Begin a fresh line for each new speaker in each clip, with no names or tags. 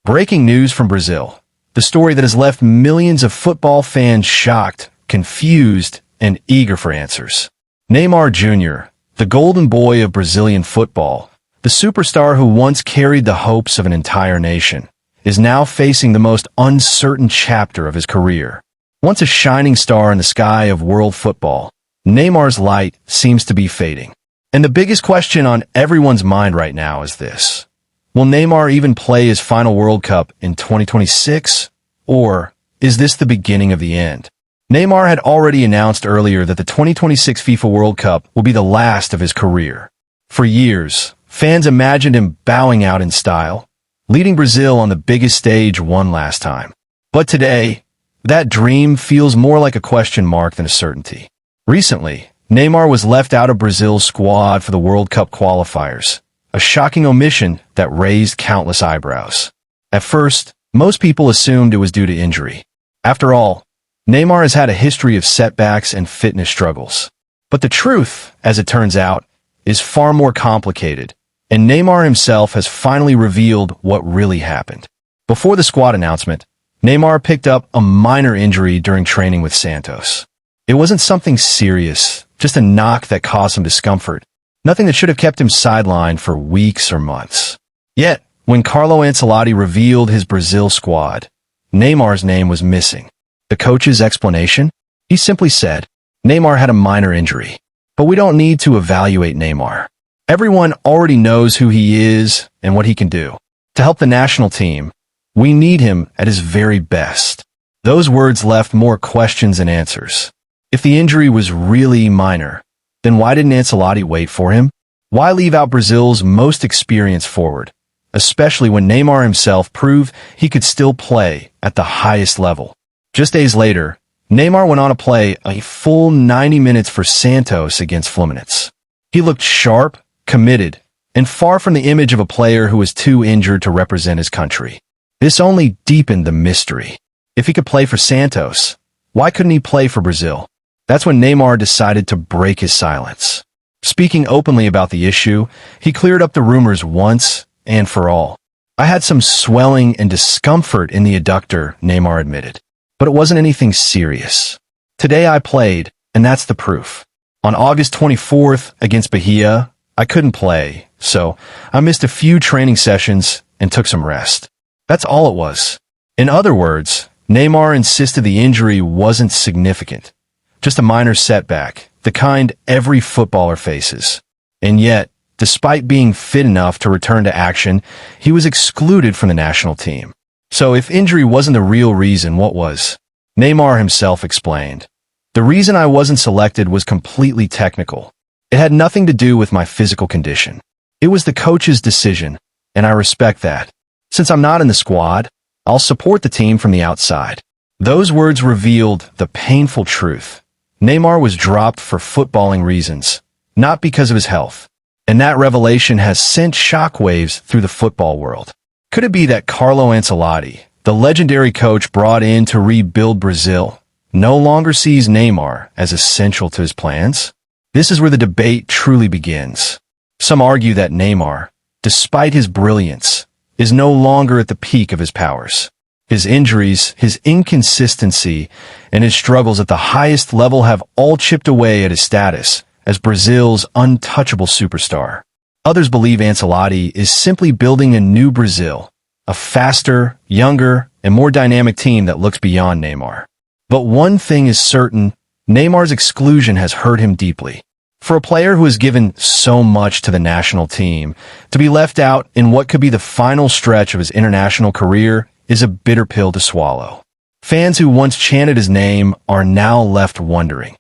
Breaking news from Brazil. The story that has left millions of football fans shocked, confused, and eager for answers. Neymar Jr., the golden boy of Brazilian football, the superstar who once carried the hopes of an entire nation, is now facing the most uncertain chapter of his career. Once a shining star in the sky of world football, Neymar's light seems to be fading. And the biggest question on everyone's mind right now is this: will Neymar even play his final World Cup in 2026? Or is this the beginning of the end? Neymar had already announced earlier that the 2026 FIFA World Cup will be the last of his career. For years, fans imagined him bowing out in style, leading Brazil on the biggest stage one last time. But today, that dream feels more like a question mark than a certainty. Recently, Neymar was left out of Brazil's squad for the World Cup qualifiers, a shocking omission that raised countless eyebrows. At first, most people assumed it was due to injury. After all, Neymar has had a history of setbacks and fitness struggles. But the truth, as it turns out, is far more complicated, and Neymar himself has finally revealed what really happened. Before the squad announcement, Neymar picked up a minor injury during training with Santos. It wasn't something serious, just a knock that caused some discomfort. Nothing that should have kept him sidelined for weeks or months. Yet, when Carlo Ancelotti revealed his Brazil squad, Neymar's name was missing. The coach's explanation? He simply said, Neymar had a minor injury. But we don't need to evaluate Neymar. Everyone already knows who he is and what he can do. To help the national team, we need him at his very best. Those words left more questions than answers. If the injury was really minor, then why didn't Ancelotti wait for him? Why leave out Brazil's most experienced forward, especially when Neymar himself proved he could still play at the highest level? Just days later, Neymar went on to play a full 90 minutes for Santos against Fluminense. He looked sharp, committed, and far from the image of a player who was too injured to represent his country. This only deepened the mystery. If he could play for Santos, why couldn't he play for Brazil? That's when Neymar decided to break his silence. Speaking openly about the issue, he cleared up the rumors once and for all. I had some swelling and discomfort in the adductor, Neymar admitted. But it wasn't anything serious. Today I played, and that's the proof. On August 24th against Bahia, I couldn't play, so I missed a few training sessions and took some rest. That's all it was. In other words, Neymar insisted the injury wasn't significant. Just a minor setback, the kind every footballer faces. And yet, despite being fit enough to return to action, he was excluded from the national team. So if injury wasn't the real reason, what was? Neymar himself explained. The reason I wasn't selected was completely technical. It had nothing to do with my physical condition. It was the coach's decision, and I respect that. Since I'm not in the squad, I'll support the team from the outside. Those words revealed the painful truth. Neymar was dropped for footballing reasons, not because of his health. And that revelation has sent shockwaves through the football world. Could it be that Carlo Ancelotti, the legendary coach brought in to rebuild Brazil, no longer sees Neymar as essential to his plans? This is where the debate truly begins. Some argue that Neymar, despite his brilliance, is no longer at the peak of his powers. His injuries, his inconsistency, and his struggles at the highest level have all chipped away at his status as Brazil's untouchable superstar. Others believe Ancelotti is simply building a new Brazil, a faster, younger, and more dynamic team that looks beyond Neymar. But one thing is certain, Neymar's exclusion has hurt him deeply. For a player who has given so much to the national team, to be left out in what could be the final stretch of his international career is a bitter pill to swallow. Fans who once chanted his name are now left wondering,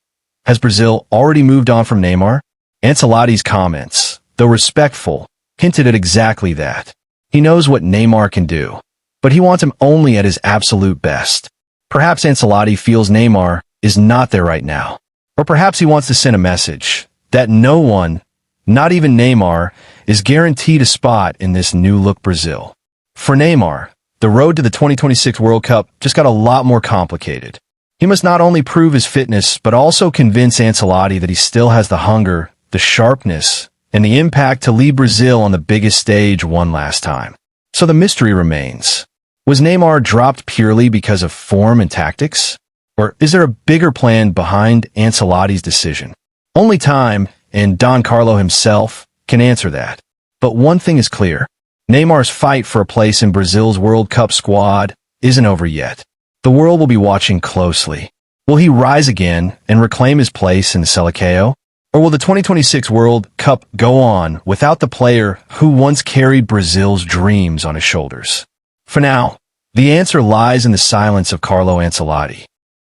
has Brazil already moved on from Neymar? Ancelotti's comments, though respectful, hinted at exactly that. He knows what Neymar can do, but he wants him only at his absolute best. Perhaps Ancelotti feels Neymar is not there right now. Or perhaps he wants to send a message that no one, not even Neymar, is guaranteed a spot in this new-look Brazil. For Neymar, the road to the 2026 World Cup just got a lot more complicated. He must not only prove his fitness, but also convince Ancelotti that he still has the hunger, the sharpness, and the impact to lead Brazil on the biggest stage one last time. So the mystery remains. Was Neymar dropped purely because of form and tactics? Or is there a bigger plan behind Ancelotti's decision? Only time, and Don Carlo himself, can answer that. But one thing is clear. Neymar's fight for a place in Brazil's World Cup squad isn't over yet. The world will be watching closely. Will he rise again and reclaim his place in the Seleção? Or will the 2026 World Cup go on without the player who once carried Brazil's dreams on his shoulders? For now, the answer lies in the silence of Carlo Ancelotti.